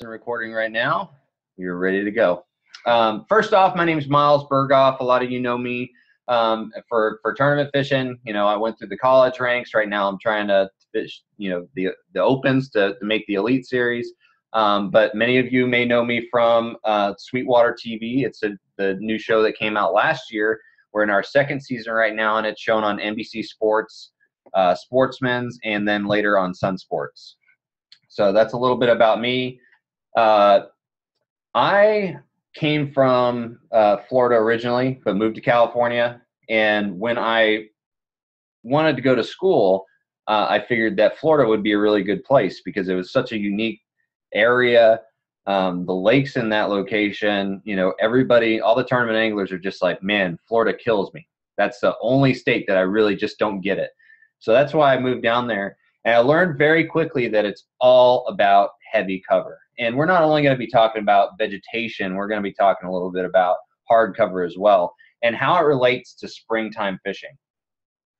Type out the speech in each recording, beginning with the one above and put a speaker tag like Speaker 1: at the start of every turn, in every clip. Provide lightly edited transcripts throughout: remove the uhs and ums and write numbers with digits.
Speaker 1: Recording right now. You're ready to go. First off, my name is Miles Burghoff. A lot of you know me for tournament fishing. You know, I went through the college ranks. Right now, I'm trying to fish, you know, the opens to make the elite series. But many of you may know me from Sweetwater TV. It's the new show that came out last year. We're in our second season right now, and it's shown on NBC Sports, Sportsman's, and then later on Sun Sports. So that's a little bit about me. I came from Florida originally, but moved to California. And when I wanted to go to school, I figured that Florida would be a really good place because it was such a unique area. The lakes in that location, you know, everybody, all the tournament anglers are just like, man, Florida kills me. That's the only state that I really just don't get it. So that's why I moved down there. And I learned very quickly that it's all about heavy cover. And we're not only going to be talking about vegetation, we're going to be talking a little bit about hard cover as well and how it relates to springtime fishing.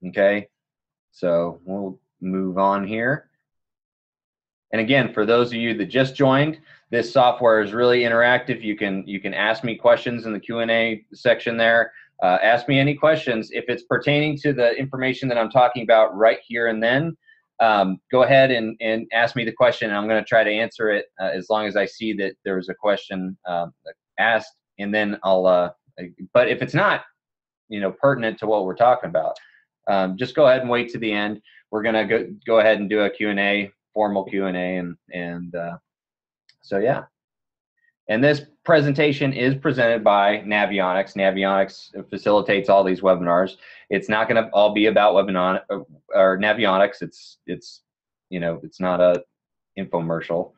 Speaker 1: Okay, so we'll move on here. And again, for those of you that just joined, this software is really interactive. You can ask me questions in the Q&A section there. Ask me any questions. If it's pertaining to the information that I'm talking about right here and then, go ahead and ask me the question, and I'm going to try to answer it as long as I see that there was a question asked, and then I'll. But if it's not, you know, pertinent to what we're talking about, just go ahead and wait to the end. We're going to go ahead and do a Q&A, formal Q&A, and so yeah. And this presentation is presented by Navionics. Navionics facilitates all these webinars. It's not going to all be about webinar or Navionics. It's you know, it's not a infomercial.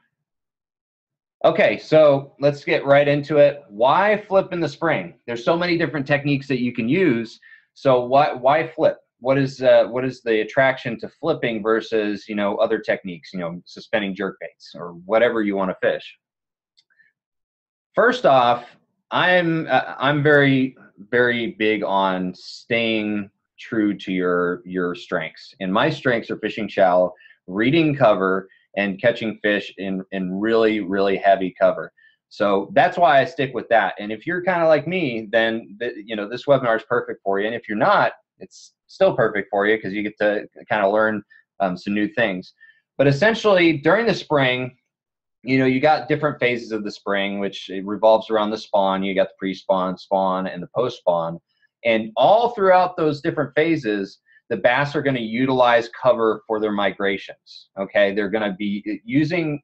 Speaker 1: Okay, so let's get right into it. Why flip in the spring? There's so many different techniques that you can use. So why flip? What is the attraction to flipping versus, you know, other techniques? You know, suspending jerkbaits or whatever you want to fish. First off, I'm very, very big on staying true to your strengths. And my strengths are fishing shallow, reading cover, and catching fish in really, really heavy cover. So that's why I stick with that. And if you're kind of like me, then you know, this webinar is perfect for you. And if you're not, it's still perfect for you because you get to kind of learn some new things. But essentially, during the spring, you know, you got different phases of the spring, which it revolves around the spawn. You got the pre-spawn, spawn, and the post-spawn. And all throughout those different phases, the bass are going to utilize cover for their migrations. Okay, they're going to be using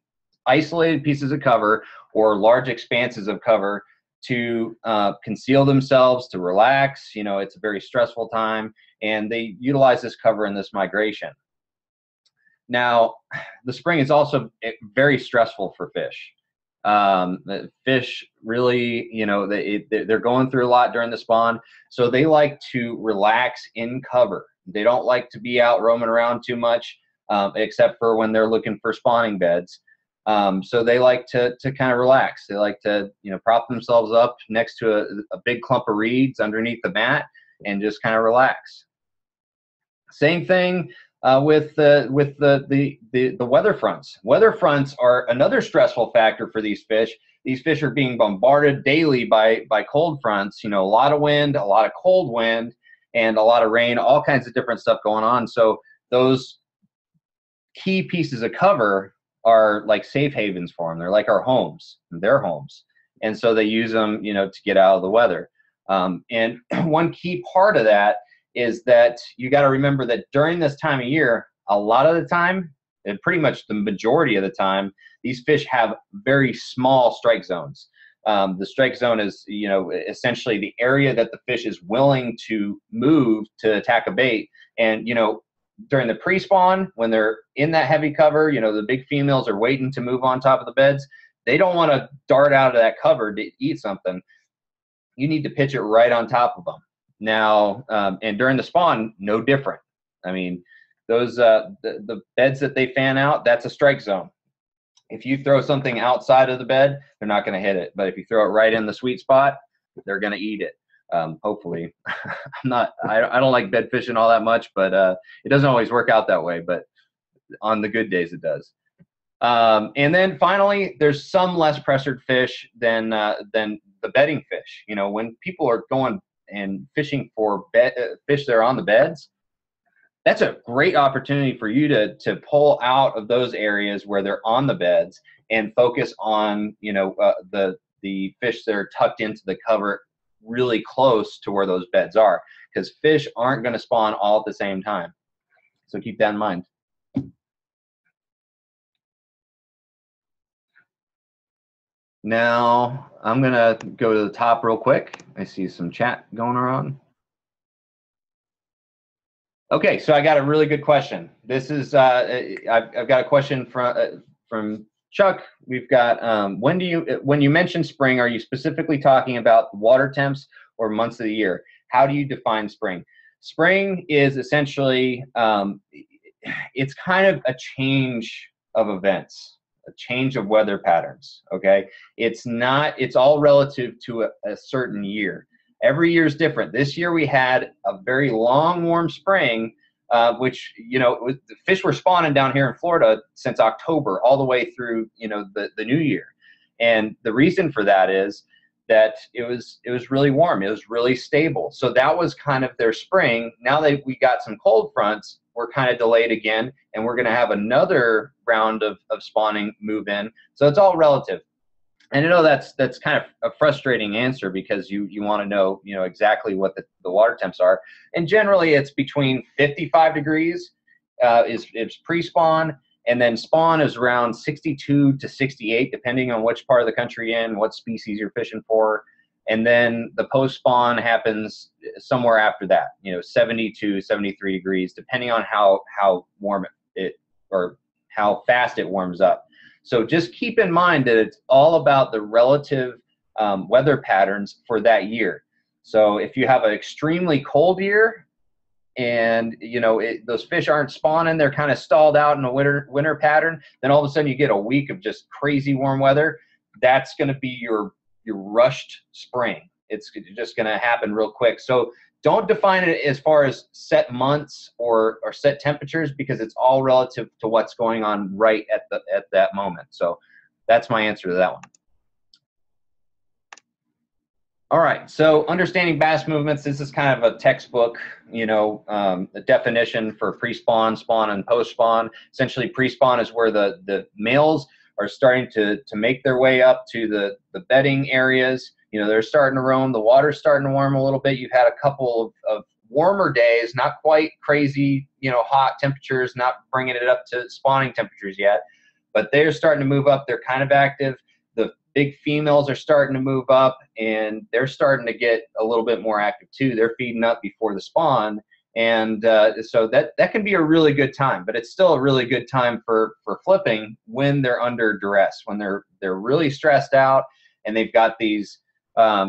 Speaker 1: isolated pieces of cover or large expanses of cover to conceal themselves, to relax. You know, it's a very stressful time, and they utilize this cover in this migration. Now, the spring is also very stressful for fish. Fish really, you know, they're going through a lot during the spawn, so they like to relax in cover. They don't like to be out roaming around too much, except for when they're looking for spawning beds. So they like to kind of relax. They like to, you know, prop themselves up next to a big clump of reeds underneath the mat and just kind of relax. Same thing with the weather fronts. Weather fronts are another stressful factor for these fish. These fish are being bombarded daily by cold fronts. You know, a lot of wind, a lot of cold wind, and a lot of rain, all kinds of different stuff going on. So those key pieces of cover are like safe havens for them. They're like our homes, their homes. And so they use them, you know, to get out of the weather. And one key part of that is that you got to remember that during this time of year, a lot of the time, and pretty much the majority of the time, these fish have very small strike zones. The strike zone is, you know, essentially the area that the fish is willing to move to attack a bait. And, you know, during the pre-spawn, when they're in that heavy cover, you know, the big females are waiting to move on top of the beds. They don't want to dart out of that cover to eat something. You need to pitch it right on top of them. Now, and during the spawn, no different. I mean, those the beds that they fan out, that's a strike zone. If you throw something outside of the bed, they're not going to hit it. But if you throw it right in the sweet spot, they're going to eat it. Hopefully. I don't like bed fishing all that much, but it doesn't always work out that way. But on the good days, it does. And then finally, there's some less pressured fish than the bedding fish. You know, when people are going and fishing for fish that are on the beds, that's a great opportunity for you to pull out of those areas where they're on the beds and focus on, you know, the fish that are tucked into the cover really close to where those beds are, because fish aren't going to spawn all at the same time. So keep that in mind. Now I'm going to go to the top real quick. I see some chat going around. Okay, so I got a really good question. This is I've got a question from Chuck. We've got when you mention spring, are you specifically talking about water temps or months of the year? How do you define spring? Spring is essentially it's kind of a change of events, a change of weather patterns. Okay, it's all relative to a certain year. Every year is different. This year we had a very long, warm spring, which, you know, the fish were spawning down here in Florida since October all the way through, you know, the new year. And the reason for that is that it was really warm. It was really stable. So that was kind of their spring. Now that we got some cold fronts, we're kind of delayed again, and we're going to have another round of spawning move in. So it's all relative. And I know that's kind of a frustrating answer, because you want to know, you know, exactly what the water temps are. And generally it's between 55 degrees is pre-spawn, and then spawn is around 62 to 68, depending on which part of the country you're in, what species you're fishing for. And then the post-spawn happens somewhere after that, you know, 72, 73 degrees, depending on how warm it or how fast it warms up. So just keep in mind that it's all about the relative weather patterns for that year. So if you have an extremely cold year and, you know, those fish aren't spawning, they're kind of stalled out in a winter pattern, then all of a sudden you get a week of just crazy warm weather. That's going to be your rushed spring. It's just going to happen real quick. So don't define it as far as set months or set temperatures, because it's all relative to what's going on right at that moment. So that's my answer to that one. All right, so understanding bass movements. This is kind of a textbook, you know, a definition for pre-spawn, spawn, and post-spawn. Essentially, pre-spawn is where the males are starting to make their way up to the bedding areas. You know, they're starting to roam. The water's starting to warm a little bit. You've had a couple of warmer days, not quite crazy, you know, hot temperatures, not bringing it up to spawning temperatures yet, but they're starting to move up. They're kind of active. The big females are starting to move up, and they're starting to get a little bit more active too. They're feeding up before the spawn. And so that can be a really good time, but it's still a really good time for flipping when they're under duress, when they're really stressed out and they've got these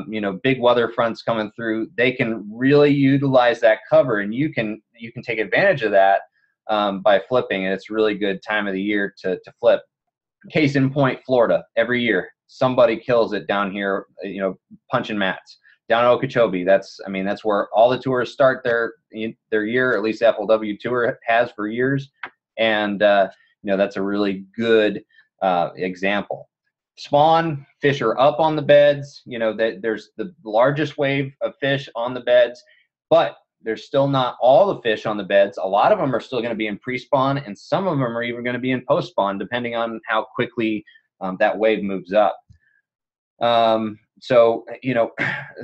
Speaker 1: you know, big weather fronts coming through. They can really utilize that cover, and you can take advantage of that by flipping. And it's a really good time of the year to flip. Case in point, Florida. Every year somebody kills it down here, you know, punching mats. Down in Okeechobee, that's where all the tours start their year. At least the FLW tour has for years, and you know, that's a really good example. Spawn fish are up on the beds. You know, that there's the largest wave of fish on the beds, but there's still not all the fish on the beds. A lot of them are still going to be in pre-spawn, and some of them are even going to be in post-spawn, depending on how quickly that wave moves up. So, you know,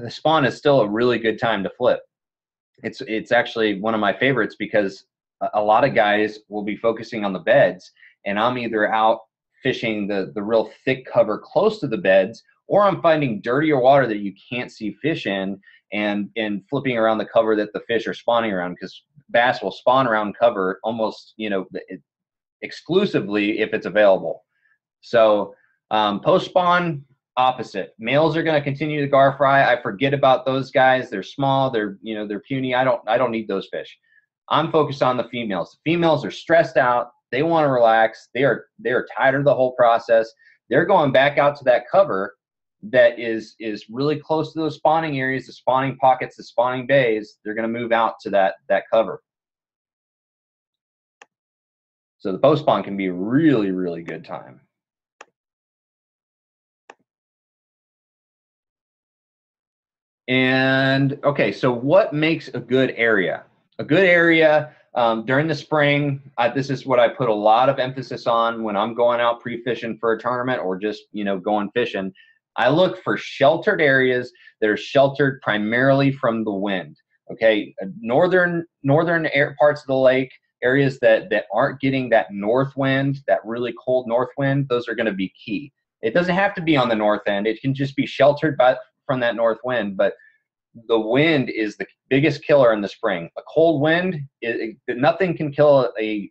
Speaker 1: the spawn is still a really good time to flip. It's actually one of my favorites, because a lot of guys will be focusing on the beds, and I'm either out fishing the real thick cover close to the beds, or I'm finding dirtier water that you can't see fish in, and flipping around the cover that the fish are spawning around, because bass will spawn around cover almost, you know, exclusively if it's available. So post-spawn, opposite. Males are going to continue to gar fry. I forget about those guys. They're small. They're puny. I don't need those fish. I'm focused on the females. The females are stressed out. They want to relax. They are tired of the whole process. They're going back out to that cover that is really close to those spawning areas, the spawning pockets, the spawning bays. They're going to move out to that cover. So the post spawn can be a really, really good time. And okay, so what makes a good area? A good area during the spring, this is what I put a lot of emphasis on when I'm going out pre-fishing for a tournament or just, going fishing. I look for sheltered areas that are sheltered primarily from the wind. Okay, northern parts of the lake, areas that aren't getting that north wind, that really cold north wind, those are going to be key. It doesn't have to be on the north end. It can just be sheltered from that north wind, but the wind is the biggest killer in the spring. A cold wind, nothing can kill a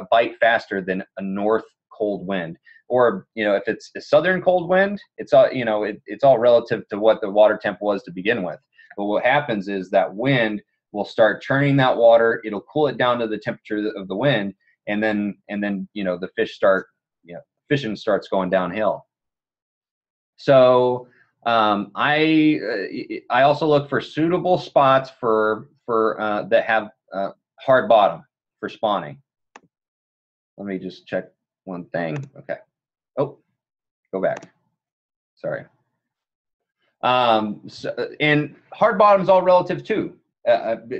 Speaker 1: bite faster than a north cold wind. Or if it's a southern cold wind, it's all it's all relative to what the water temp was to begin with. But what happens is that wind will start churning that water. It'll cool it down to the temperature of the wind, and then the fish fishing starts going downhill. So I also look for suitable spots for that have hard bottom for spawning. Let me just check one thing. Okay. Oh, go back. Sorry. And hard bottom is all relative too.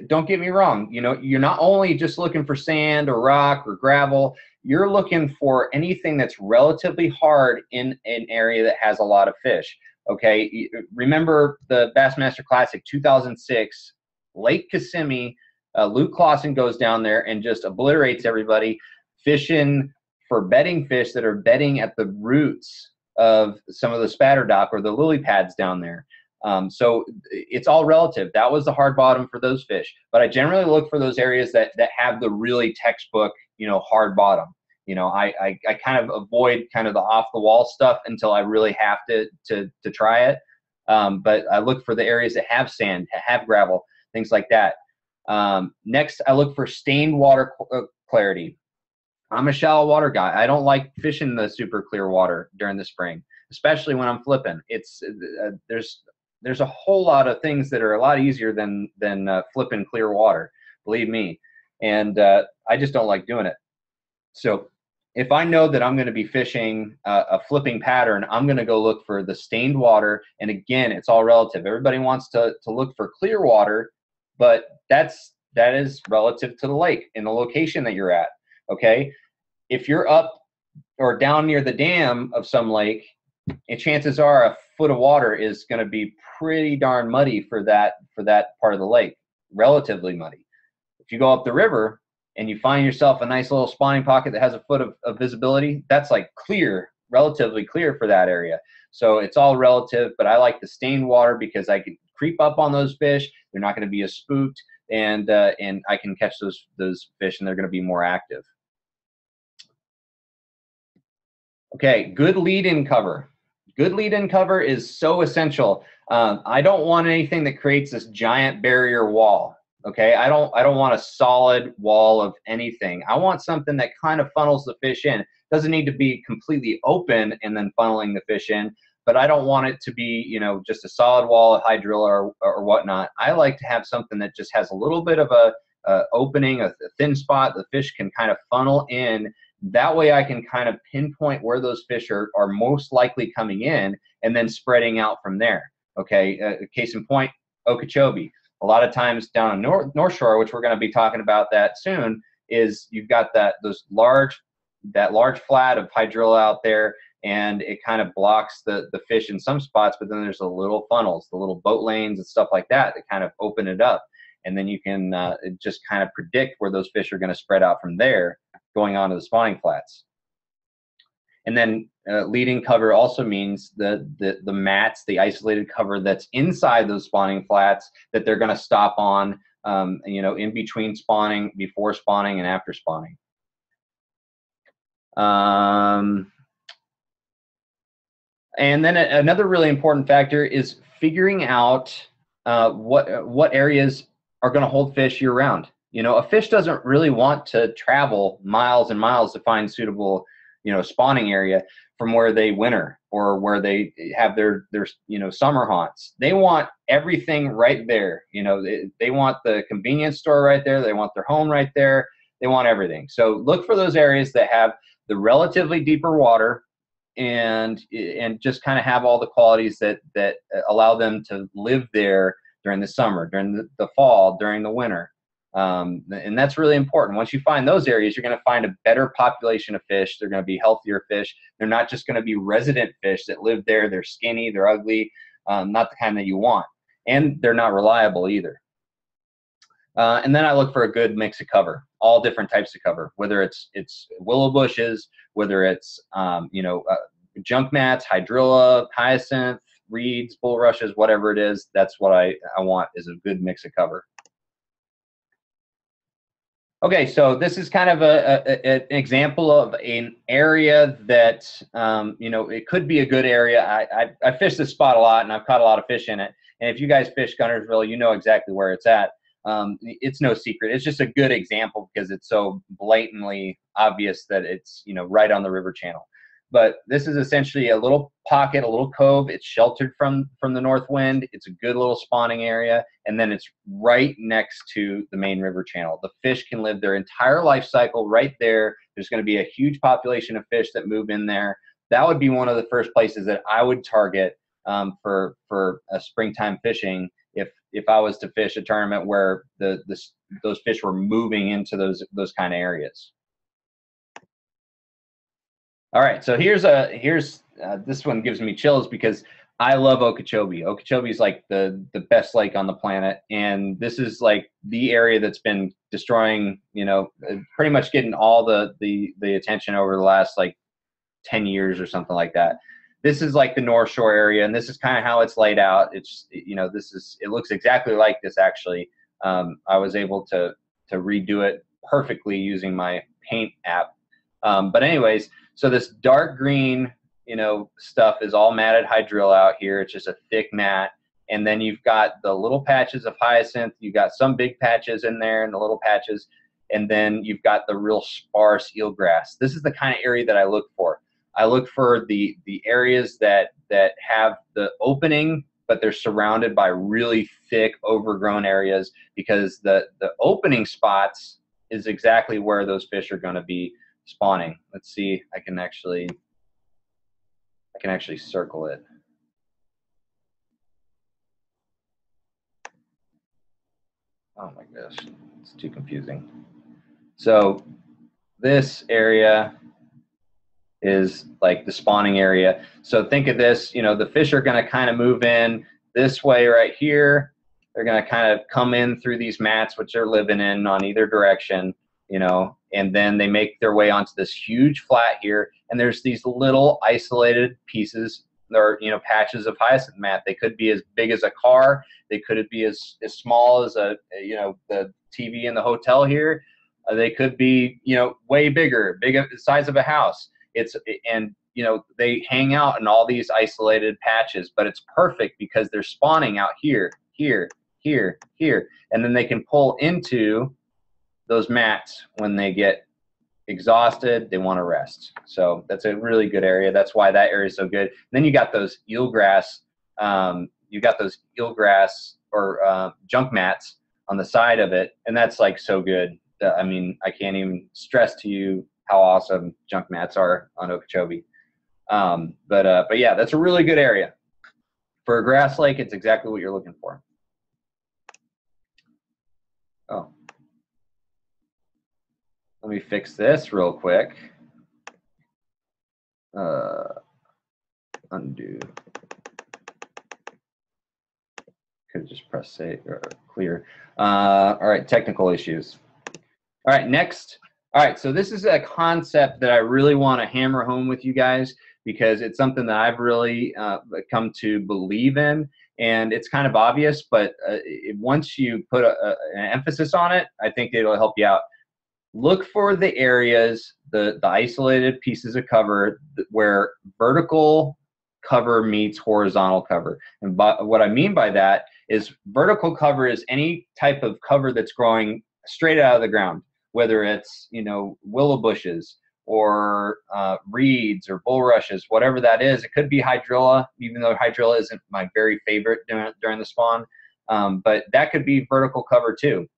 Speaker 1: Don't get me wrong. You're not only just looking for sand or rock or gravel. You're looking for anything that's relatively hard in an area that has a lot of fish. Okay, remember the Bassmaster Classic 2006, Lake Kissimmee. Luke Clausen goes down there and just obliterates everybody, fishing for bedding fish that are bedding at the roots of some of the spatter dock or the lily pads down there. So it's all relative. That was the hard bottom for those fish. But I generally look for those areas that have the really textbook, hard bottom. I kind of avoid kind of the off the wall stuff until I really have to try it. But I look for the areas that have sand, have gravel, things like that. Next, I look for stained water clarity. I'm a shallow water guy. I don't like fishing the super clear water during the spring, especially when I'm flipping. It's there's a whole lot of things that are a lot easier than flipping clear water, believe me. And I just don't like doing it. So if I know that I'm going to be fishing a flipping pattern, I'm going to go look for the stained water. And again, it's all relative. Everybody wants to look for clear water, but that is relative to the lake and the location that you're at. Okay, if you're up or down near the dam of some lake, and chances are a foot of water is going to be pretty darn muddy for that part of the lake, relatively muddy. If you go up the river and you find yourself a nice little spawning pocket that has a foot of visibility, that's like clear, relatively clear for that area. So it's all relative, but I like the stained water because I can creep up on those fish. They're not going to be as spooked, and I can catch those fish, and they're going to be more active. Okay, good lead-in cover. Good lead-in cover is so essential. I don't want anything that creates this giant barrier wall. Okay, I don't want a solid wall of anything. I want something that kind of funnels the fish in. Doesn't need to be completely open and then funneling the fish in, but I don't want it to be, just a solid wall, a hydrilla or whatnot. I like to have something that just has a little bit of a opening, a thin spot the fish can kind of funnel in. That way I can kind of pinpoint where those fish are most likely coming in and then spreading out from there. Okay, case in point, Okeechobee. A lot of times down on North Shore, which we're going to be talking about that soon, is you've got that large flat of hydrilla out there, and it kind of blocks the fish in some spots, but then there's the little funnels, the little boat lanes and stuff like that kind of open it up. And then you can just kind of predict where those fish are going to spread out from there, going on to the spawning flats. And then leading cover also means the mats, the isolated cover that's inside those spawning flats that they're going to stop on, in between spawning, before spawning, and after spawning. And then another really important factor is figuring out what areas are going to hold fish year round. A fish doesn't really want to travel miles and miles to find suitable, spawning area from where they winter or where they have their summer haunts. They want everything right there. They want the convenience store right there. They want their home right there. They want everything. So look for those areas that have the relatively deeper water and just kind of have all the qualities that allow them to live there during the summer, during the fall, during the winter. And that's really important. Once you find those areas, you're going to find a better population of fish. They're going to be healthier fish. They're not just going to be resident fish that live there. They're skinny, they're ugly, not the kind that you want. And they're not reliable either. And then I look for a good mix of cover, all different types of cover, whether it's willow bushes, whether it's junk mats, hydrilla, hyacinth, reeds, bulrushes, whatever it is. That's what I want, is a good mix of cover. Okay, so this is kind of an example of an area that, it could be a good area. I fish this spot a lot, and I've caught a lot of fish in it. And if you guys fish Guntersville, you know exactly where it's at. It's no secret. It's just a good example because it's so blatantly obvious that it's, right on the river channel. But this is essentially a little pocket, a little cove. It's sheltered from the north wind. It's a good little spawning area. And then it's right next to the main river channel. The fish can live their entire life cycle right there. There's going to be a huge population of fish that move in there. That would be one of the first places that I would target for a springtime fishing if I was to fish a tournament where those fish were moving into those kind of areas. All right, so here's this one gives me chills because I love Okeechobee. Okeechobee is like the best lake on the planet, and this is like the area that's been destroying, pretty much getting all the attention over the last like 10 years or something like that. This is like the North Shore area, and this is kind of how it's laid out. It's it looks exactly like this actually. I was able to redo it perfectly using my paint app. But anyways, so this dark green, stuff is all matted hydrilla out here. It's just a thick mat. And then you've got the little patches of hyacinth. You've got some big patches in there and the little patches. And then you've got the real sparse eelgrass. This is the kind of area that I look for. I look for the areas that have the opening, but they're surrounded by really thick, overgrown areas, because the opening spots is exactly where those fish are going to be spawning. Let's see, I can actually circle it. Oh my gosh, it's too confusing. So this area is like the spawning area. So think of this, the fish are going to kind of move in this way right here. They're going to kind of come in through these mats, which they're living in on either direction, and then they make their way onto this huge flat here. And there's these little isolated pieces, or, patches of hyacinth mat. They could be as big as a car. They could be as small as the TV in the hotel here. They could be, way bigger, the size of a house. They hang out in all these isolated patches, but it's perfect because they're spawning out here, here, here, here, and then they can pull into those mats when they get exhausted. They want to rest. So that's a really good area. That's why that area is so good. And then you got those eelgrass. Or junk mats on the side of it, and that's like so good. I mean, I can't even stress to you how awesome junk mats are on Okeechobee. But yeah, that's a really good area for a grass lake. It's exactly what you're looking for. Oh, let me fix this real quick. Undo. Could just press save or clear. All right, technical issues. All right, next. All right, so this is a concept that I really want to hammer home with you guys, because it's something that I've really come to believe in, and it's kind of obvious, but once you put an emphasis on it, I think it'll help you out. Look for the areas, the isolated pieces of cover where vertical cover meets horizontal cover. And what I mean by that is vertical cover is any type of cover that's growing straight out of the ground, whether it's, willow bushes or reeds or bulrushes, whatever that is. It could be hydrilla, even though hydrilla isn't my very favorite during the spawn, but that could be vertical cover too.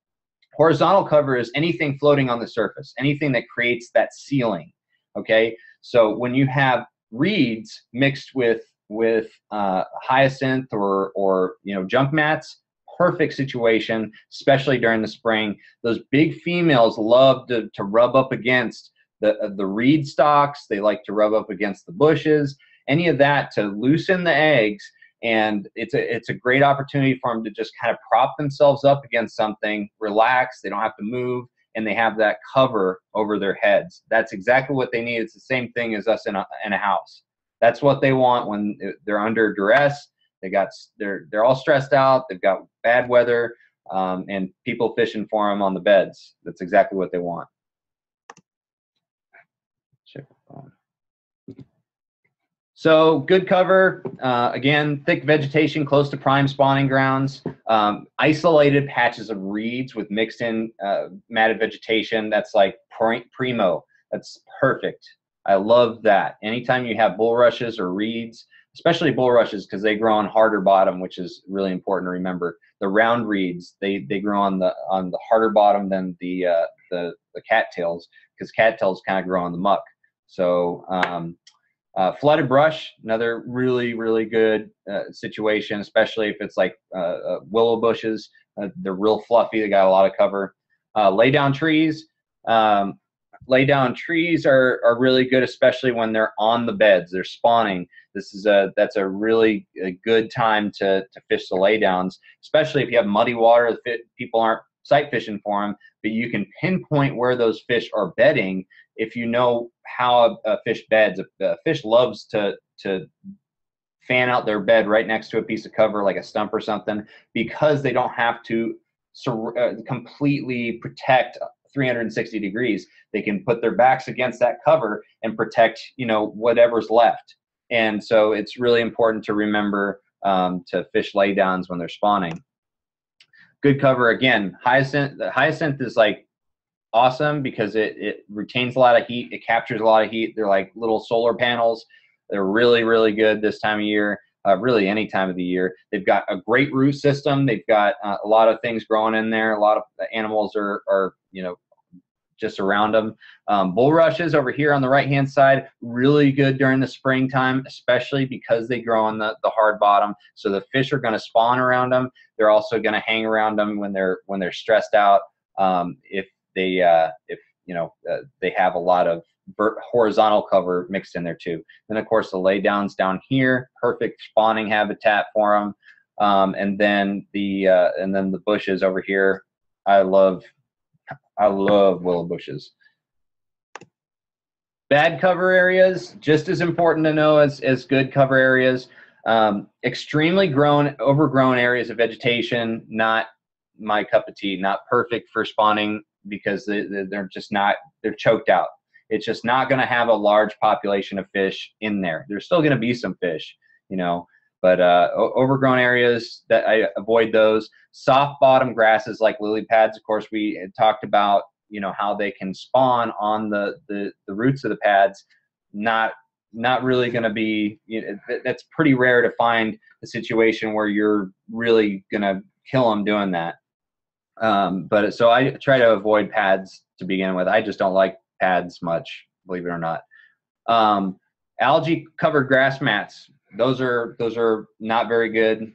Speaker 1: Horizontal cover is anything floating on the surface, anything that creates that ceiling. Okay, so when you have reeds mixed with hyacinth or junk mats, perfect situation, especially during the spring. Those big females love to rub up against the reed stalks. They like to rub up against the bushes, any of that to loosen the eggs. And it's a great opportunity for them to just kind of prop themselves up against something, relax. They don't have to move, and they have that cover over their heads. That's exactly what they need. It's the same thing as us in a house. That's what they want when they're under duress. They're all stressed out. They've got bad weather, and people fishing for them on the beds. That's exactly what they want. Check the phone. So good cover, again, thick vegetation close to prime spawning grounds, isolated patches of reeds with mixed in matted vegetation. That's like primo. That's perfect. I love that. Anytime you have bulrushes or reeds, especially bulrushes because they grow on harder bottom, which is really important to remember. The round reeds, they grow on the harder bottom than the cattails, because cattails kind of grow on the muck. So flooded brush, another really good situation, especially if it's like willow bushes. They're real fluffy. They got a lot of cover. Lay down trees. Lay-down trees are really good, especially when they're on the beds. They're spawning. That's a really good time to fish the laydowns, especially if you have muddy water. People aren't sight fishing for them, but you can pinpoint where those fish are bedding if you know how a fish beds. A fish loves to fan out their bed right next to a piece of cover like a stump or something, because they don't have to completely protect 360 degrees. They can put their backs against that cover and protect, whatever's left. And so it's really important to remember to fish laydowns when they're spawning. Good cover, again, hyacinth. The hyacinth is like awesome because it retains a lot of heat. It captures a lot of heat. They're like little solar panels. They're really good this time of year. Really any time of the year. They've got a great root system. They've got a lot of things growing in there. A lot of animals are just around them. Bulrushes over here on the right hand side, really good during the springtime, especially because they grow on the hard bottom. So the fish are going to spawn around them. They're also going to hang around them when they're stressed out. If they have a lot of horizontal cover mixed in there too. Then of course the laydowns down here, perfect spawning habitat for them. And then the bushes over here. I love willow bushes. Bad cover areas, just as important to know as good cover areas. Extremely overgrown areas of vegetation, not my cup of tea. Not perfect for spawning because they're choked out. It's just not going to have a large population of fish in there. There's still going to be some fish, but overgrown areas, that I avoid those. Soft bottom grasses like lily pads, of course, we had talked about, how they can spawn on the roots of the pads. Not really going to be, that's pretty rare to find a situation where you're really going to kill them doing that. But so I try to avoid pads to begin with. I just don't like pads much, believe it or not. Algae covered grass mats. Those are not very good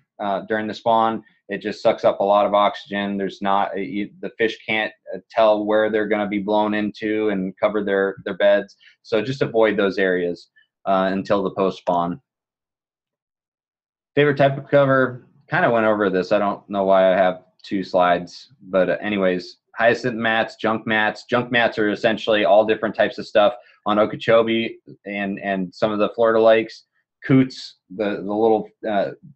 Speaker 1: during the spawn. It just sucks up a lot of oxygen. The fish can't tell where they're going to be blown into and cover their beds. So just avoid those areas until the post spawn. Favorite type of cover, kind of went over this. I don't know why I have 2 slides, but anyways, hyacinth mats, junk mats. Junk mats are essentially all different types of stuff on Okeechobee and some of the Florida lakes. Coots, the little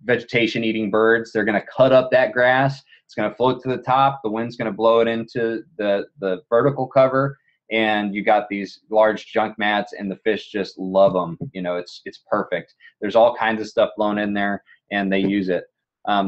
Speaker 1: vegetation eating birds, they're going to cut up that grass. It's going to float to the top. The wind's going to blow it into the vertical cover, and you got these large junk mats, and the fish just love them. It's perfect. There's all kinds of stuff blown in there, and they use it.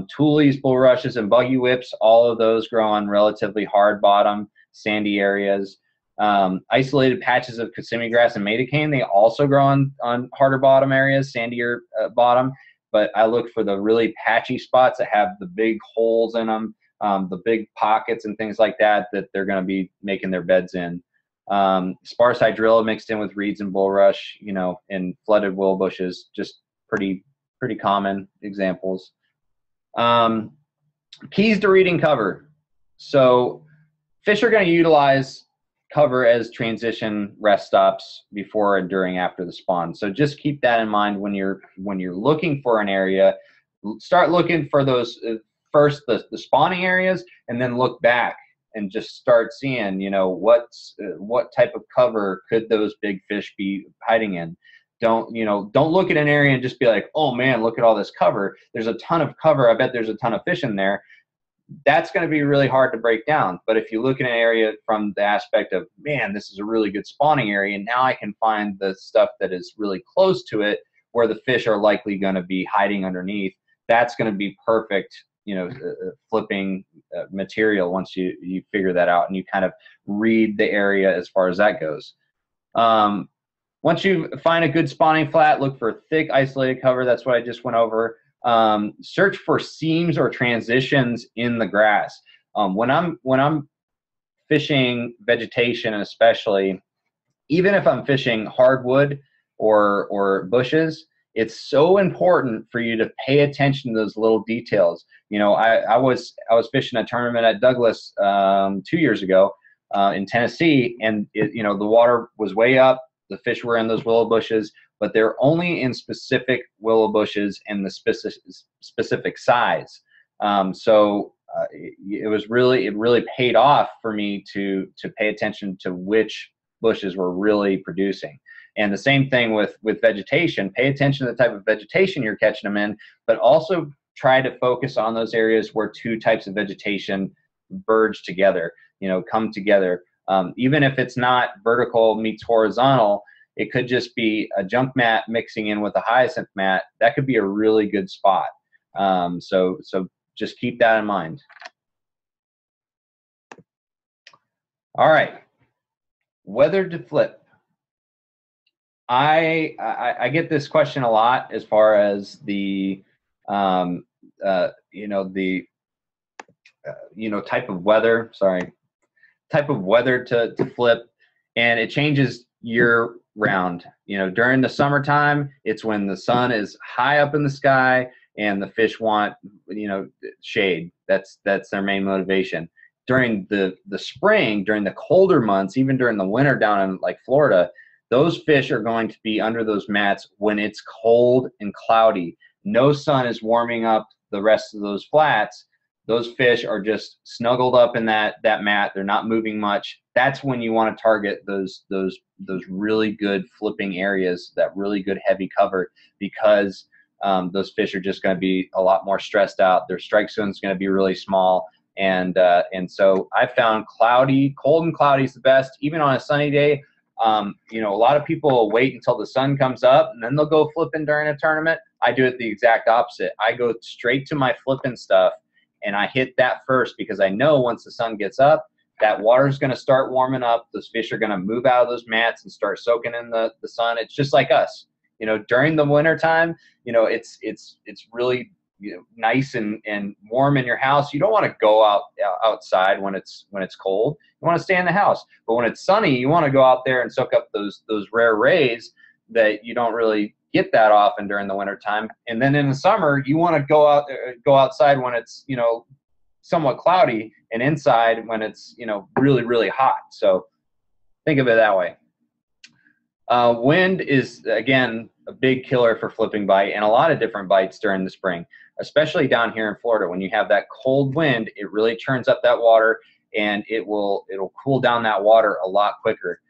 Speaker 1: Tules, bulrushes, and buggy whips, all of those grow on relatively hard bottom, sandy areas. Isolated patches of Kissimmee grass and maida cane, they also grow on harder bottom areas, sandier bottom, but I look for the really patchy spots that have the big holes in them. the big pockets and things like that that they're going to be making their beds in. Sparse hydrilla mixed in with reeds and bulrush, you know, and flooded willow bushes, just pretty common examples. Keys to reading cover. So fish are going to utilize cover as transition rest stops before and during after the spawn. So just keep that in mind when you're looking for an area. Start looking for those first the spawning areas, and then look back and just start seeing, you know, what type of cover could those big fish be hiding in. Don't look at an area and just be like, oh man, look at all this cover. There's a ton of cover. I bet there's a ton of fish in there. That's going to be really hard to break down. But if you look at an area from the aspect of, man, this is a really good spawning area, and now I can find the stuff that is really close to it where the fish are likely going to be hiding underneath, that's going to be perfect, you know, flipping material once you figure that out and you kind of read the area as far as that goes. Once you find a good spawning flat, look for thick isolated cover. That's what I just went over. Search for seams or transitions in the grass. When I'm fishing vegetation, especially, even if I'm fishing hardwood or bushes, it's so important for you to pay attention to those little details. You know, I was fishing a tournament at Douglas 2 years ago in Tennessee, and you know, the water was way up. The fish were in those willow bushes, but they're only in specific willow bushes and the specific size. It really paid off for me to pay attention to which bushes were really producing. And the same thing with vegetation. Pay attention to the type of vegetation you're catching them in, but also try to focus on those areas where two types of vegetation verge together, you know, come together. Even if it's not vertical meets horizontal, it could just be a junk mat mixing in with a hyacinth mat. That could be a really good spot. So just keep that in mind. All right, whether to flip. I get this question a lot as far as the type of weather. Type of weather to flip, and it changes year round. You know, during the summertime, it's when the sun is high up in the sky and the fish want, you know, shade. That's their main motivation. During the spring, during the colder months, even during the winter down in like Florida, those fish are going to be under those mats when it's cold and cloudy. No sun is warming up the rest of those flats. Those fish are just snuggled up in that mat. They're not moving much. That's when you want to target those really good flipping areas, that really good heavy cover, because those fish are just going to be a lot more stressed out. Their strike zone is going to be really small. And so I found cold and cloudy is the best. Even on a sunny day, you know, a lot of people will wait until the sun comes up and then they'll go flipping during a tournament. I do it the exact opposite. I go straight to my flipping stuff and I hit that first, because I know once the sun gets up, that water is going to start warming up. Those fish are going to move out of those mats and start soaking in the sun. It's just like us, you know, during the winter time, you know, it's really, you know, nice and warm in your house. You don't want to go outside when it's cold. You want to stay in the house. But when it's sunny, you want to go out there and soak up those rare rays that you don't really get that often during the winter time. And then in the summer, you want to go outside when it's, you know, somewhat cloudy, and inside when it's, you know, really, really hot. So think of it that way. Wind is, again, a big killer for flipping bite, and a lot of different bites during the spring, especially down here in Florida. When you have that cold wind, it really churns up that water, and it'll cool down that water a lot quicker.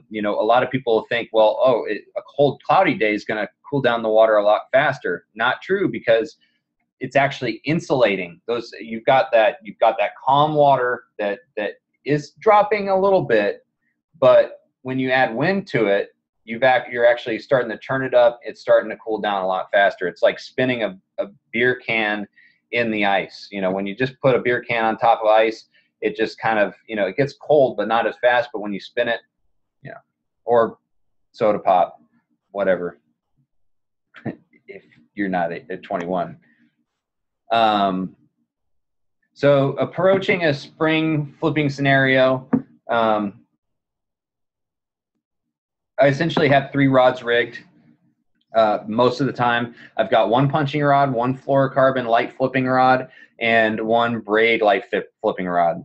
Speaker 1: You know, a lot of people think, well, a cold, cloudy day is going to cool down the water a lot faster. Not true, because it's actually insulating. You've got that calm water that is dropping a little bit, but when you add wind to it, you're actually starting to turn it up. It's starting to cool down a lot faster. It's like spinning a beer can in the ice. You know, when you just put a beer can on top of ice, it just kind of, you know, it gets cold, but not as fast. But when you spin it, you know, or soda pop, whatever, if you're not at 21. So approaching a spring flipping scenario, I essentially have 3 rods rigged. Most of the time, I've got 1 punching rod, 1 fluorocarbon light flipping rod, and 1 braid light flipping rod.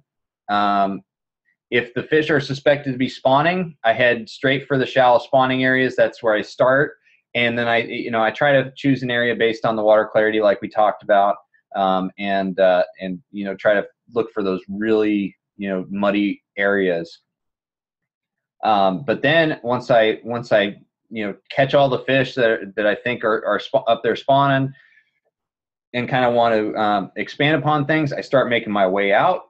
Speaker 1: If the fish are suspected to be spawning, I head straight for the shallow spawning areas. That's where I start, and then I try to choose an area based on the water clarity, like we talked about, and try to look for those really muddy areas. But then once I catch all the fish that I think are up there spawning and kind of want to expand upon things, I start making my way out,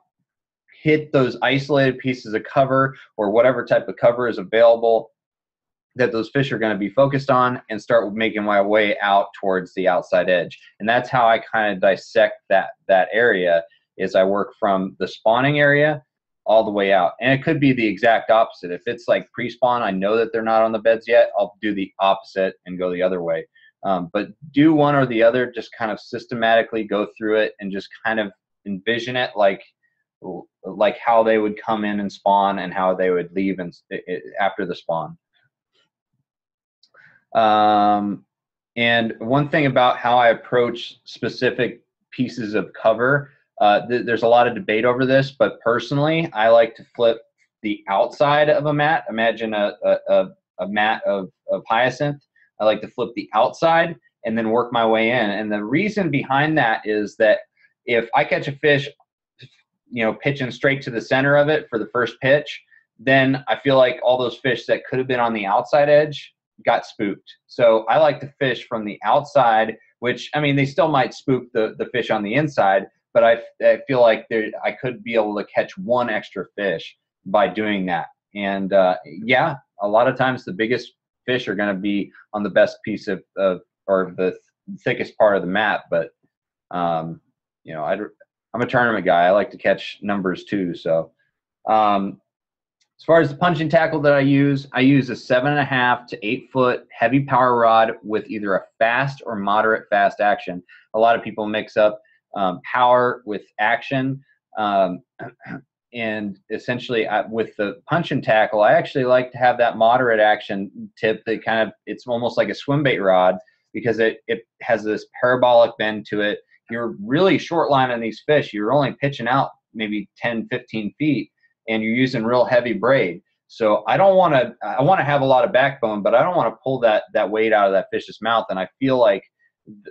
Speaker 1: hit those isolated pieces of cover or whatever type of cover is available that those fish are going to be focused on, and start making my way out towards the outside edge. And that's how I kind of dissect that area, is I work from the spawning area all the way out. And it could be the exact opposite. If it's like pre-spawn, I know that they're not on the beds yet, I'll do the opposite and go the other way. But do one or the other, just kind of systematically go through it and just kind of envision it like how they would come in and spawn and how they would leave after the spawn. And one thing about how I approach specific pieces of cover, there's a lot of debate over this, but personally, I like to flip the outside of a mat. Imagine a mat of hyacinth. I like to flip the outside and then work my way in. And the reason behind that is that if I catch a fish, pitching straight to the center of it for the first pitch, then I feel like all those fish that could have been on the outside edge got spooked. So I like to fish from the outside, which, I mean, they still might spook the fish on the inside, but I feel like I could be able to catch 1 extra fish by doing that. And yeah, a lot of times the biggest fish are going to be on the best piece of or the thickest part of the mat. But I'm a tournament guy. I like to catch numbers too. So as far as the punching tackle that I use a 7.5 to 8 foot heavy power rod with either a fast or moderate fast action. A lot of people mix up power with action. And essentially with the punching tackle, I actually like to have that moderate action tip that it's almost like a swim bait rod, because it has this parabolic bend to it. You're really short lining these fish. You're only pitching out maybe 10, 15 feet, and you're using real heavy braid. So I want to have a lot of backbone, but I don't want to pull that weight out of that fish's mouth. And I feel like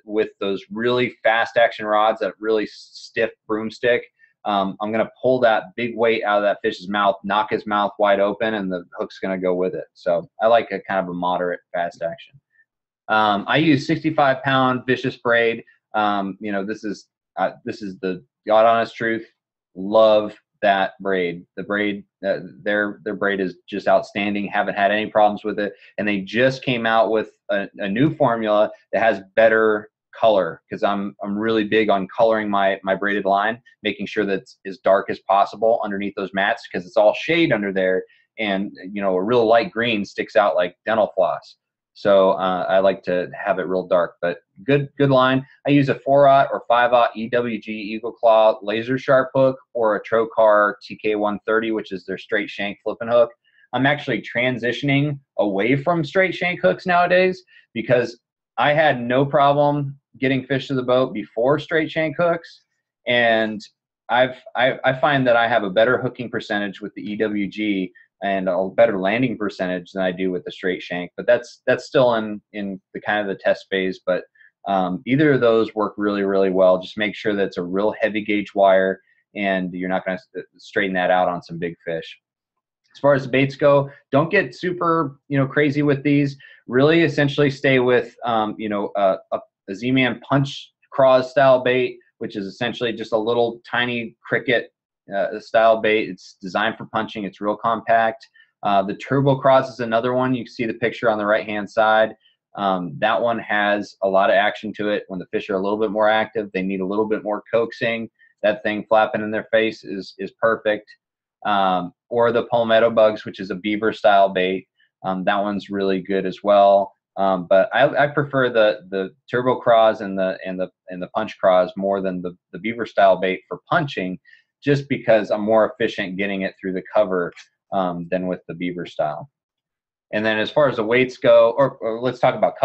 Speaker 1: with those really fast action rods, that really stiff broomstick, I'm going to pull that big weight out of that fish's mouth, knock his mouth wide open, and the hook's going to go with it. So I like a kind of a moderate fast action. I use 65-pound vicious braid. This is the God honest truth. Love that braid. The braid, their braid is just outstanding. Haven't had any problems with it, and they just came out with a new formula that has better color, because I'm really big on coloring my braided line, making sure that it's as dark as possible underneath those mats, because it's all shade under there, and a real light green sticks out like dental floss. So I like to have it real dark, but good line. I use a 4/0 or 5/0 EWG Eagle Claw laser sharp hook, or a Trocar TK130, which is their straight shank flipping hook. I'm actually transitioning away from straight shank hooks nowadays, because I had no problem getting fish to the boat before straight shank hooks, and I find that I have a better hooking percentage with the EWG and a better landing percentage than I do with the straight shank. But that's still in the kind of the test phase. But either of those work really, really well. Just make sure that it's a real heavy gauge wire, and you're not going to straighten that out on some big fish. As far as the baits go, don't get super crazy with these. Really, essentially stay with a Z-Man punch craw style bait, which is essentially just a little tiny cricket style bait. It's designed for punching. It's real compact. The Turbo Cross is another one. You can see the picture on the right hand side. That one has a lot of action to it. When the fish are a little bit more active, they need a little bit more coaxing. That thing flapping in their face is perfect. Or the Palmetto Bugs, which is a beaver style bait. That one's really good as well. But I prefer the turbo craws and the punch craws more than the beaver style bait for punching, just because I'm more efficient getting it through the cover than with the beaver style. And then as far as the weights go, or let's talk about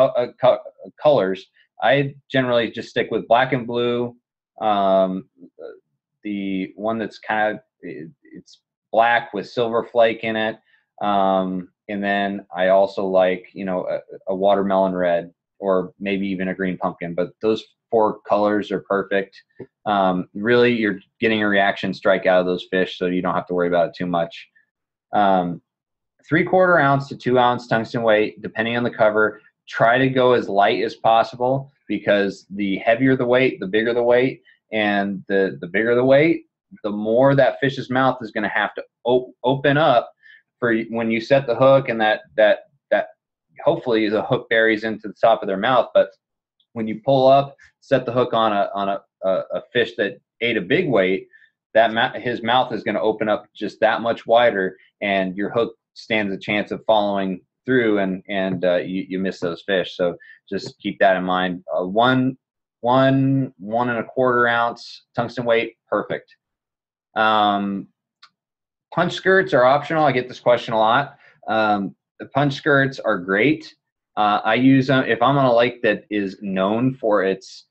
Speaker 1: colors, I generally just stick with black and blue. The one that's kind of, it's black with silver flake in it. And then I also like, you know, a watermelon red, or maybe even a green pumpkin. But those 4 colors are perfect. Really, you're getting a reaction strike out of those fish, so you don't have to worry about it too much. 3/4 ounce to 2 ounce tungsten weight, depending on the cover. Try to go as light as possible, because the heavier the weight, the bigger the weight, and the bigger the weight, the more that fish's mouth is going to have to open up for when you set the hook, and that hopefully the hook buries into the top of their mouth. But when you pull up, set the hook on a fish that ate a big weight, his mouth is going to open up just that much wider, and your hook stands a chance of following through, and you miss those fish. So just keep that in mind. 1 1.25 ounce tungsten weight, perfect. Punch skirts are optional. I get this question a lot. The punch skirts are great. I use them if I'm on a lake that is known for its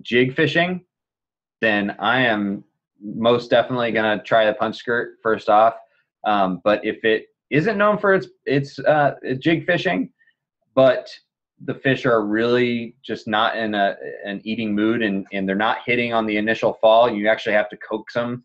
Speaker 1: jig fishing. Then I am most definitely gonna try the punch skirt first off. But if it isn't known for its jig fishing, but the fish are really just not in an eating mood, and they're not hitting on the initial fall, you actually have to coax them,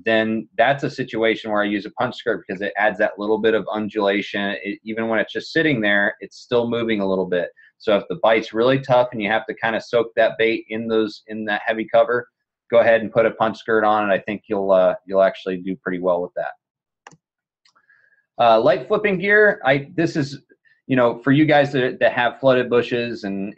Speaker 1: then that's a situation where I use a punch skirt, because it adds that little bit of undulation. Even when it's just sitting there, it's still moving a little bit. So if the bite's really tough and you have to kind of soak that bait in that heavy cover, go ahead and put a punch skirt on it. I think you'll actually do pretty well with that. Light flipping gear. This is, you know, for you guys that have flooded bushes and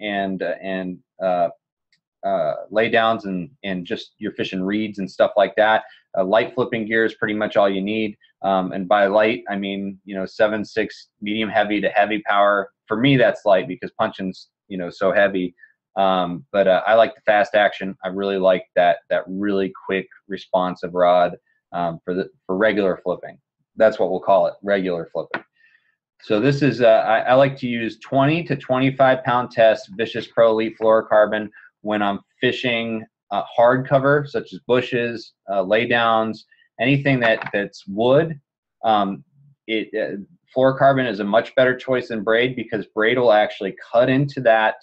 Speaker 1: lay downs and just you're fishing reeds and stuff like that. Light flipping gear is pretty much all you need. And by light, I mean, you know, 7/6 medium heavy to heavy power. For me, that's light, because punching's, you know, so heavy. But I like the fast action. I really like that really quick responsive rod for regular flipping. That's what we'll call it, regular flipping. So this is I like to use 20 to 25 pound test Vicious Pro Elite fluorocarbon when I'm fishing hard cover, such as bushes, laydowns, anything that's wood. Fluorocarbon is a much better choice than braid, because braid will actually cut into that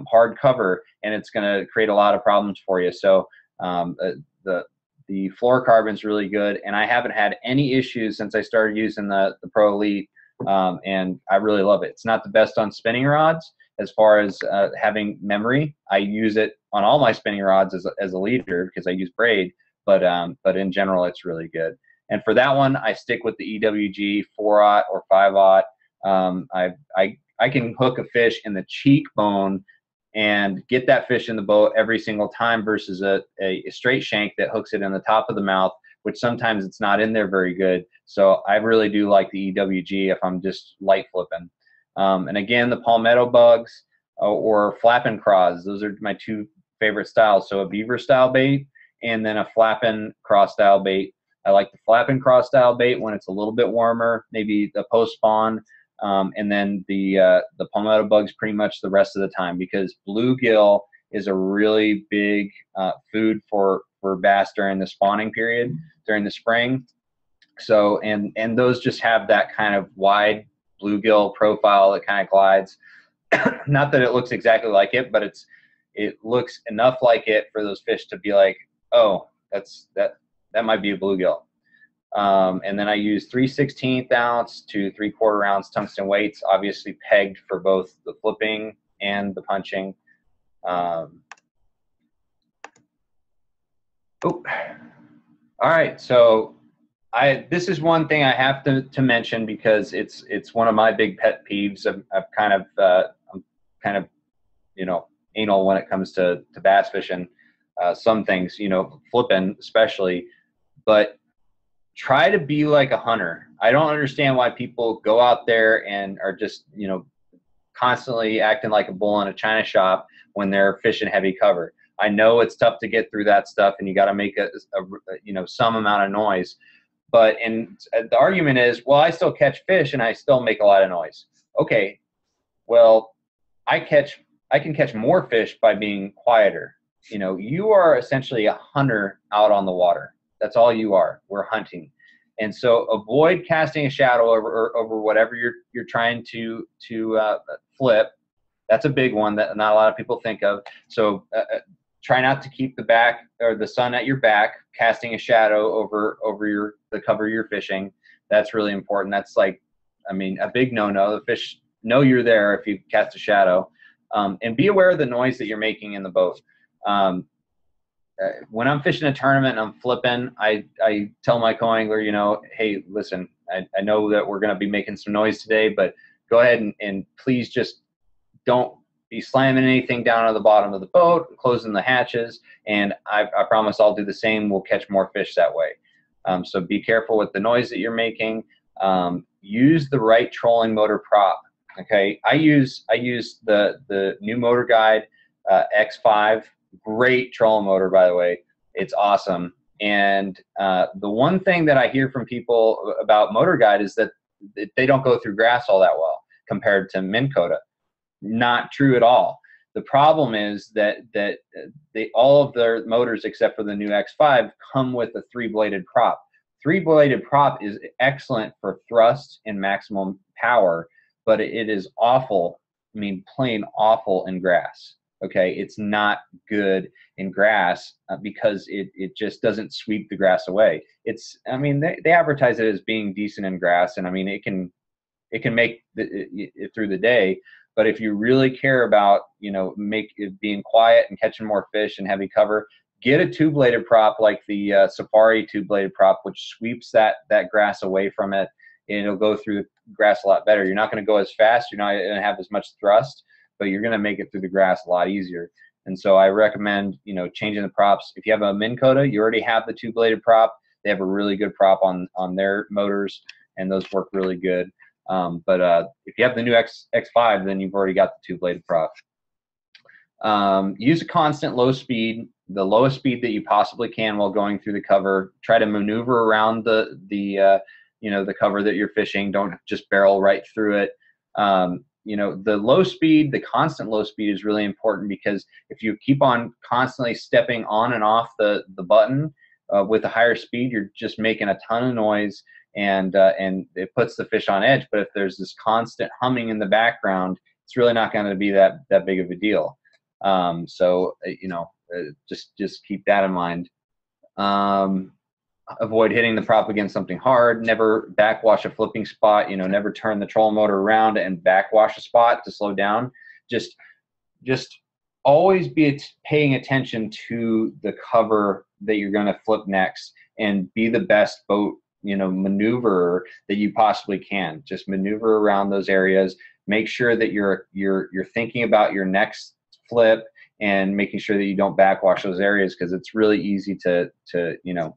Speaker 1: hard cover, and it's going to create a lot of problems for you. So the fluorocarbon is really good, and I haven't had any issues since I started using the Pro Elite, and I really love it. It's not the best on spinning rods as far as having memory. I use it on all my spinning rods as a leader, because I use braid, but in general, it's really good. And for that one, I stick with the EWG 4/0 or 5/0. I can hook a fish in the cheekbone and get that fish in the boat every single time, versus a straight shank that hooks it in the top of the mouth, which sometimes it's not in there very good. So I really do like the EWG if I'm just light flipping. And again, the palmetto bugs or flapping craws, those are my 2 favorite styles. So a beaver style bait, and then a flapping craw style bait. I like the flapping craw style bait when it's a little bit warmer, maybe the post spawn. And then the palmetto bugs pretty much the rest of the time, because bluegill is a really big food for bass during the spawning period, during the spring. So and those just have that kind of wide bluegill profile that kind of glides. Not that it looks exactly like it, but it looks enough like it for those fish to be like, oh, that might be a bluegill. And then I use 3/16 ounce to 3/4 ounce tungsten weights, obviously pegged for both the flipping and the punching. All right, so this is one thing I have to mention, because it's one of my big pet peeves. I'm kind of you know, anal when it comes to bass fishing. Some things, you know, flipping especially, but try to be like a hunter. I don't understand why people go out there and are just, you know, constantly acting like a bull in a china shop when they're fishing heavy cover. I know it's tough to get through that stuff, and you got to make a you know, some amount of noise. But the argument is, well, I still catch fish and I still make a lot of noise. Okay, well, I can catch more fish by being quieter. You know, you are essentially a hunter out on the water. That's all you are. We're hunting. And so avoid casting a shadow over whatever you're trying to flip. That's a big one that not a lot of people think of. So try not to keep the back or the sun at your back, casting a shadow over the cover you're fishing. That's really important. That's like, I mean, a big no-no. The fish know you're there if you cast a shadow. And be aware of the noise that you're making in the boat. When I'm fishing a tournament and I'm flipping, I tell my co-angler, you know, hey, listen, I know that we're going to be making some noise today, but go ahead and please just don't be slamming anything down on the bottom of the boat, closing the hatches, and I promise I'll do the same. We'll catch more fish that way. So be careful with the noise that you're making. Use the right trolling motor prop. Okay, I use the new Motor Guide X5. Great trolling motor, by the way. It's awesome. And the one thing that I hear from people about Motor Guide is that they don't go through grass all that well compared to Minn Kota. Not true at all. The problem is that all of their motors except for the new X5 come with a 3-bladed prop. 3-bladed prop is excellent for thrust and maximum power, but it is awful, I mean plain awful in grass. Okay, it's not good in grass because it just doesn't sweep the grass away. It's, I mean, they advertise it as being decent in grass, and I mean it can make it through the day. But if you really care about, you know, make it being quiet and catching more fish and heavy cover, get a 2-bladed prop like the Safari 2-bladed prop, which sweeps that grass away from it, and it'll go through the grass a lot better. You're not going to go as fast. You're not going to have as much thrust, but you're going to make it through the grass a lot easier. And so I recommend, you know, changing the props. If you have a Minn Kota, you already have the 2-bladed prop. They have a really good prop on their motors, and those work really good. But if you have the new X5, then you've already got the 2-bladed prop. Use a constant low speed, the lowest speed that you possibly can while going through the cover. Try to maneuver around the you know, the cover that you're fishing. Don't just barrel right through it. You know, the low speed, the constant low speed is really important, because if you keep on constantly stepping on and off the button with a higher speed, you're just making a ton of noise, and it puts the fish on edge. But if there's this constant humming in the background, it's really not going to be that big of a deal. So you know, just keep that in mind. Avoid hitting the prop against something hard. Never backwash a flipping spot. You know, never turn the trolling motor around and backwash a spot to slow down. Just always be paying attention to the cover that you're going to flip next, and be the best boat, you know, maneuverer that you possibly can. Just maneuver around those areas. Make sure that you're thinking about your next flip, and making sure that you don't backwash those areas, because it's really easy to you know.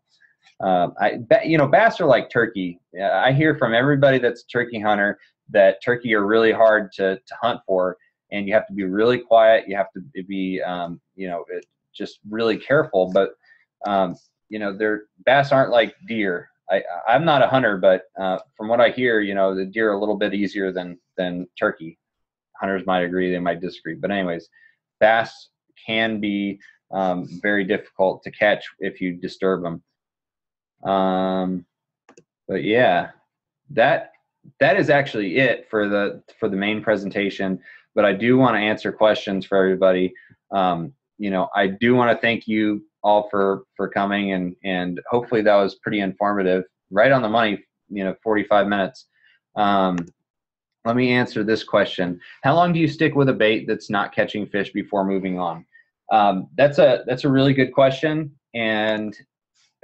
Speaker 1: You know, bass are like turkey. I hear from everybody that's a turkey hunter that turkey are really hard to hunt for, and you have to be really quiet. You have to be, you know, just really careful. But you know, bass aren't like deer. I'm not a hunter, but from what I hear, you know, the deer are a little bit easier than turkey. Hunters might agree, they might disagree. But anyways, bass can be very difficult to catch if you disturb them. But yeah, that is actually it for the main presentation. But I do want to answer questions for everybody. You know, I do want to thank you all for coming, and hopefully that was pretty informative, right on the money, you know, 45 minutes. Let me answer this question. How long do you stick with a bait that's not catching fish before moving on? That's a really good question. And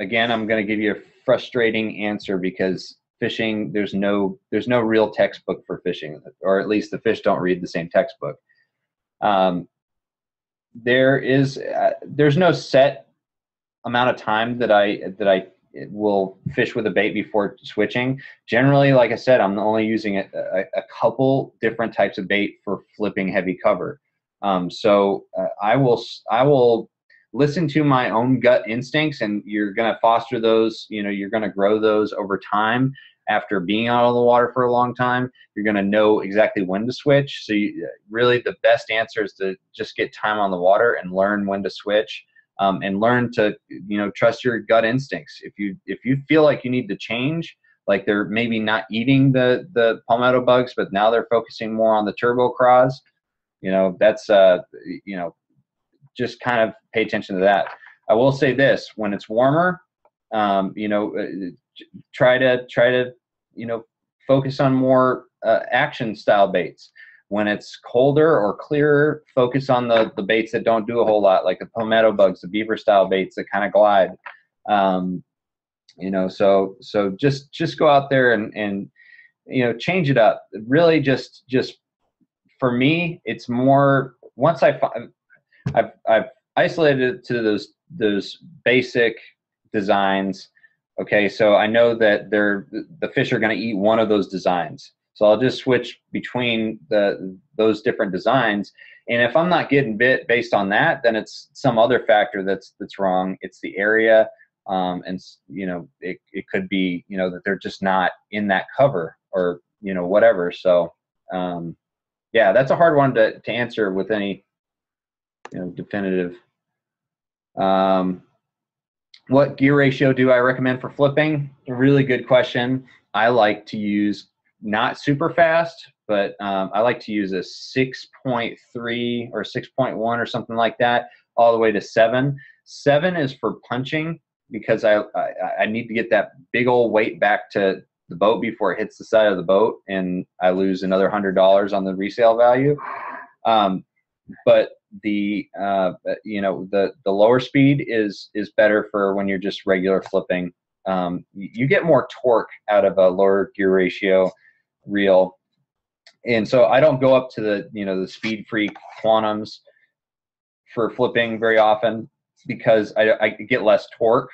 Speaker 1: again, I'm going to give you a frustrating answer, because fishing, there's no real textbook for fishing, or at least the fish don't read the same textbook. There's no set amount of time that I will fish with a bait before switching. Generally, like I said, I'm only using a couple different types of bait for flipping heavy cover. So I will listen to my own gut instincts, and you're going to foster those. You're going to grow those over time. After being out on the water for a long time, you're going to know exactly when to switch. So really the best answer is to just get time on the water and learn when to switch, and learn to, trust your gut instincts. If you feel like you need to change, like they're maybe not eating the palmetto bugs, but now they're focusing more on the turbo craws, that's, just kind of pay attention to that. I will say this: when it's warmer, try to focus on more action style baits. When it's colder or clearer, focus on the baits that don't do a whole lot, like the palmetto bugs, the beaver style baits that kind of glide. So just go out there and change it up. Really, just for me, it's more, once I've isolated it to those basic designs. Okay, so I know that the fish are going to eat one of those designs. So I'll just switch between those different designs. And if I'm not getting bit based on that, then it's some other factor that's wrong. It's the area, and it could be that they're just not in that cover, or whatever. So yeah, that's a hard one to answer with any definitive. What gear ratio do I recommend for flipping? A really good question. I like to use, not super fast, but I like to use a 6.3 or 6.1 or something like that, all the way to 7. 7 is for punching, because I need to get that big old weight back to the boat before it hits the side of the boat, and I lose another $100 on the resale value. But the lower speed is better for when you're just regular flipping. You get more torque out of a lower gear ratio reel, and so I don't go up to the Speed Freak Quantums for flipping very often, because I get less torque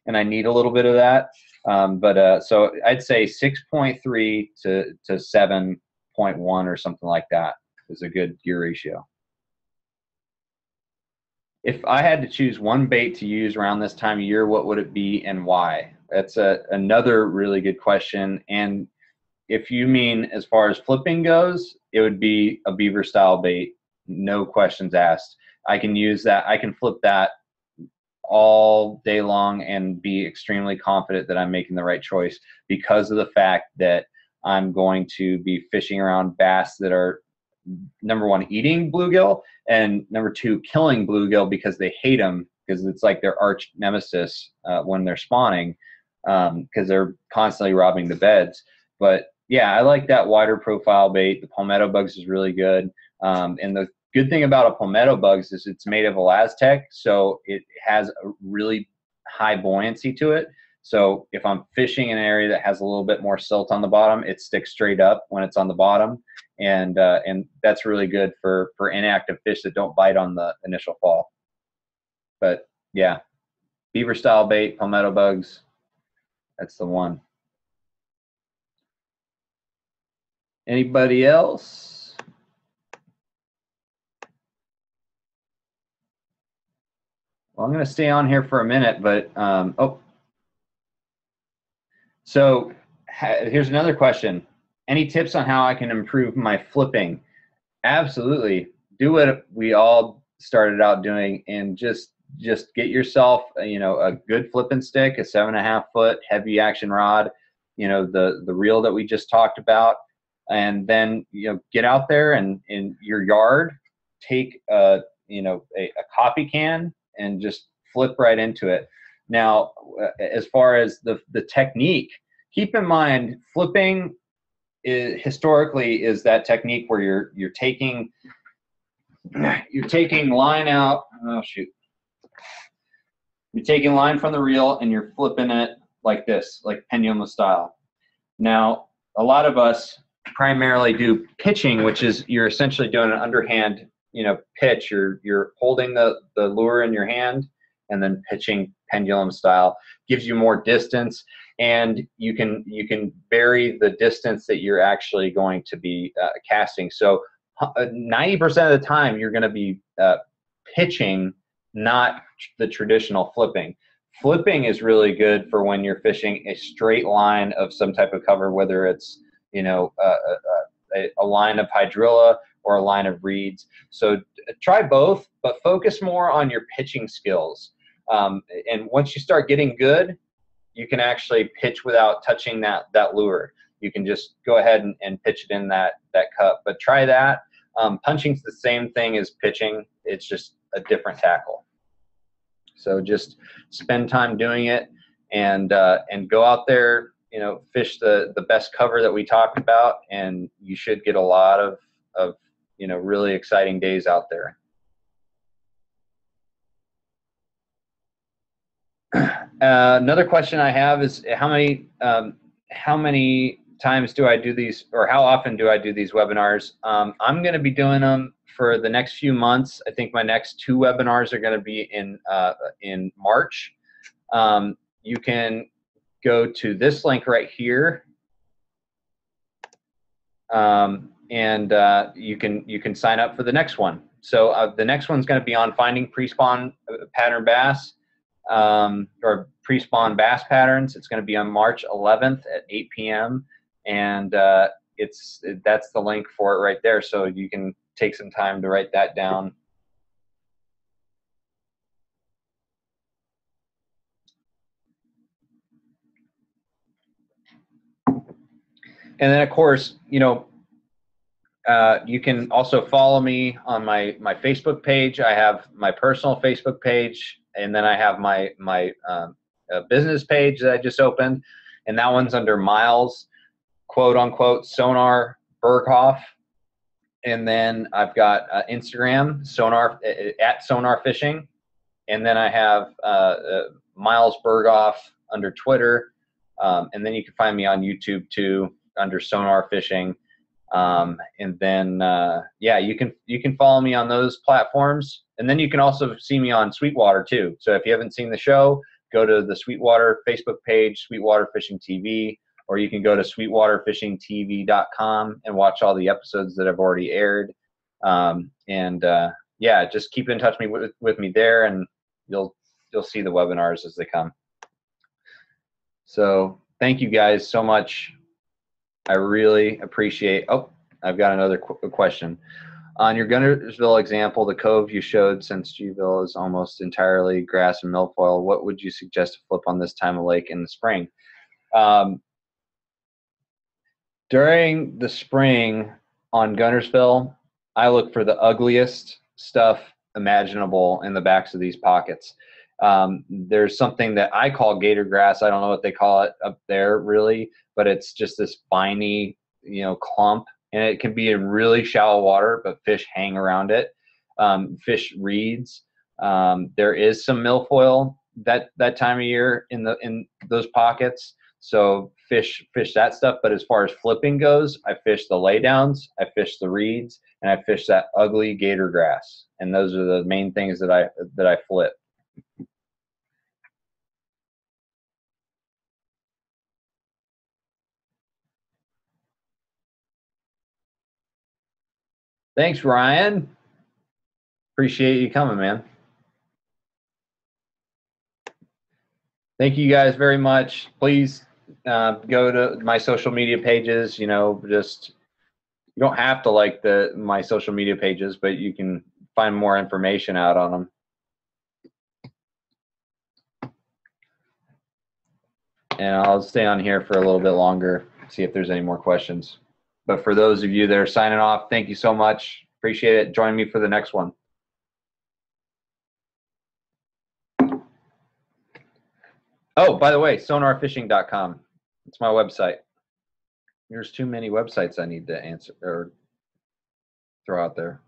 Speaker 1: and I need a little bit of that. So I'd say 6.3 to 7.1 or something like that is a good gear ratio. If I had to choose one bait to use around this time of year, what would it be and why? That's another really good question. And if you mean as far as flipping goes, it would be a beaver style bait, no questions asked. I can use that. I can flip that all day long and be extremely confident that I'm making the right choice, because of the fact that I'm going to be fishing around bass that are, number one, eating bluegill, and number two, killing bluegill because they hate them, because it's like their arch nemesis when they're spawning, because they're constantly robbing the beds. But yeah, I like that wider profile bait. The palmetto bugs is really good. And the good thing about a palmetto bugs is it's made of elastec, so it has a really high buoyancy to it. So if I'm fishing in an area that has a little bit more silt on the bottom, it sticks straight up when it's on the bottom, and that's really good for inactive fish that don't bite on the initial fall. But yeah, beaver style bait, palmetto bugs, that's the one. Anybody else? Well, I'm going to stay on here for a minute, but so here's another question. Any tips on how I can improve my flipping? Absolutely. Do what we all started out doing, and just get yourself a good flipping stick, a 7.5 foot heavy action rod, the reel that we just talked about, and then get out there and in your yard, take a coffee can and just flip right into it. Now, as far as the technique, keep in mind, flipping historically is that technique where you're taking line out. Oh shoot! You're taking line from the reel and you're flipping it like this, like pendulum style. Now, a lot of us primarily do pitching, which is you're essentially doing an underhand pitch. You're holding the lure in your hand and then pitching pendulum style, gives you more distance, and you can vary the distance that you're actually going to be casting. So 90% of the time you're going to be pitching, not the traditional flipping. Flipping is really good for when you're fishing a straight line of some type of cover, whether it's, you know, a line of hydrilla or a line of reeds. So try both, but focus more on your pitching skills. And once you start getting good, you can actually pitch without touching that lure. You can just go ahead and pitch it in that cup. But try that. Punching's the same thing as pitching. It's just a different tackle. So just spend time doing it, and go out there, you know, fish the best cover that we talked about, and you should get a lot of you know, really exciting days out there. Another question I have is how many times do I do these, or how often do I do these webinars? I'm going to be doing them for the next few months. I think my next 2 webinars are going to be in March. You can go to this link right here, and you can sign up for the next one. So the next one's going to be on finding pre-spawn pattern bass, or pre-spawn bass patterns. It's going to be on March 11th at 8 p.m. and that's the link for it right there. So you can take some time to write that down. And then, of course, you know, you can also follow me on my Facebook page. I have my personal Facebook page, and then I have my business page that I just opened, and that one's under Miles, quote unquote, Sonar Burghoff. And then I've got Instagram, Sonar at Sonar Fishing, and then I have Miles Burghoff under Twitter, and then you can find me on YouTube too under Sonar Fishing. And then yeah, you can follow me on those platforms, and then you can also see me on Sweetwater too. So if you haven't seen the show, go to the Sweetwater Facebook page, Sweetwater Fishing TV, or you can go to sweetwaterfishingtv.com and watch all the episodes that have already aired. Yeah, just keep in touch with me there, and you'll see the webinars as they come. So thank you guys so much. I really appreciate. Oh, I've got another question. On your Guntersville example, the cove you showed, since Gville is almost entirely grass and milfoil, what would you suggest to flip on this time of lake in the spring? During the spring on Guntersville, I look for the ugliest stuff imaginable in the backs of these pockets. There's something that I call gator grass. I don't know what they call it up there really, but it's just this viney, you know, clump, and it can be in really shallow water, but fish hang around it. Fish reeds. There is some milfoil that time of year in those pockets. So fish that stuff. But as far as flipping goes, I fish the laydowns, I fish the reeds, and I fish that ugly gator grass. And those are the main things that I flip. Thanks, Ryan. Appreciate you coming, man. Thank you guys very much. Please go to my social media pages. You know, just you don't have to like my social media pages, but you can find more information out on them. And I'll stay on here for a little bit longer, see if there's any more questions. But for those of you that are signing off, thank you so much. Appreciate it. Join me for the next one. Oh, by the way, sonarfishing.com. It's my website. There's too many websites I need to answer or throw out there.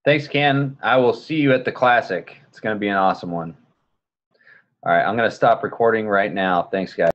Speaker 1: Thanks, Ken. I will see you at the Classic. It's going to be an awesome one. All right, I'm going to stop recording right now. Thanks, guys.